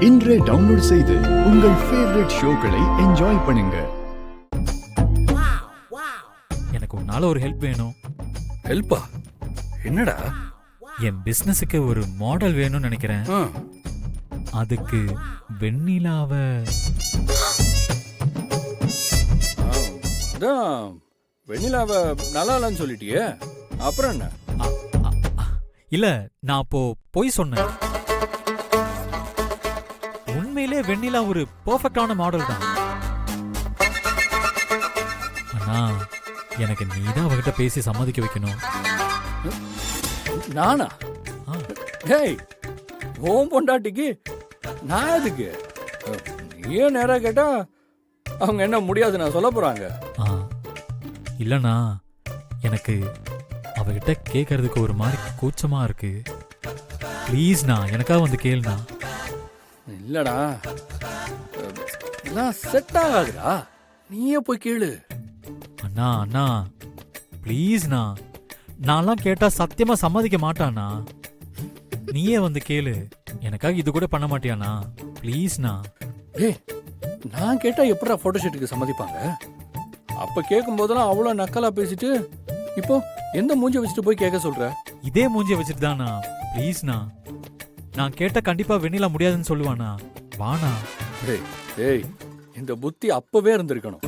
இன்றே டவுன்லோட் செய்து உங்கள் ஃபேவரட் ஷோக்களை என்ஜாய் பண்ணுங்க. எனக்கு உன்னால ஒரு ஹெல்ப் வேணும். ஹெல்ப்பா? என்னடா? என் பிசினஸுக்கு ஒரு மாடல் வேணும்னு நினைக்கிறேன். அதுக்கு வெண்ணிலாவ அதான் வெண்ணிலாவை நல்லா இல்லைன்னு சொல்லிட்டியே, அப்புறம் என்ன? இல்ல, நான் அப்போ பொய் சொன்னேன். உண்மையிலே வெண்ணிலா ஒரு பெர்ஃபெக்ட்டான மாடல் தான். ஆனா எனக்கு நீதான் அவகிட்ட பேசி சம்மதிக்க வைக்கணும். நானா? டேய், ஓம் பொண்டாட்டிக்கு நான் எதுக்கு? நீயே நேரா கேட்டா அவங்க என்ன முடியாது நான் சொல்ல போறாங்க. இல்லண்ணா, எனக்கு அவகிட்ட கேட்கறதுக்கு ஒரு மாதிரி கூச்சமா இருக்கு. ப்ளீஸ்ண்ணா, எனக்காக வந்து கேளுண்ணா. இல்லடா, நான் செட் ஆகாதுடா, நீயே போய் கேளு. அண்ணா அண்ணா ப்ளீஸ்ண்ணா, நான்லாம் கேட்டா சத்தியமா சம்மதிக்க மாட்டானா. நீயே வந்து கேளு. எனக்காக இது கூட பண்ண மாட்டியாண்ணா? ப்ளீஸ்ண்ணா. ஏய், நான் கேட்டா எப்படா போட்டோஷூட்டுக்கு சம்மதிப்பாங்க? அப்ப கேட்கும் போதெல்லாம் அவ்வளோ நக்கலா பேசிட்டு இப்போ எந்த மூஞ்சி வச்சுட்டு போய் கேட்க சொல்ற? இதே மூஞ்சி வச்சுட்டு தானா? ப்ளீஸ்ண்ணா, நான் கேட்ட கண்டிப்பா வெண்ணிலா முடியாதுன்னு சொல்லுவானா? வாண்ணா. டேய், இந்த புத்தி அப்பவே இருந்திருக்கணும்.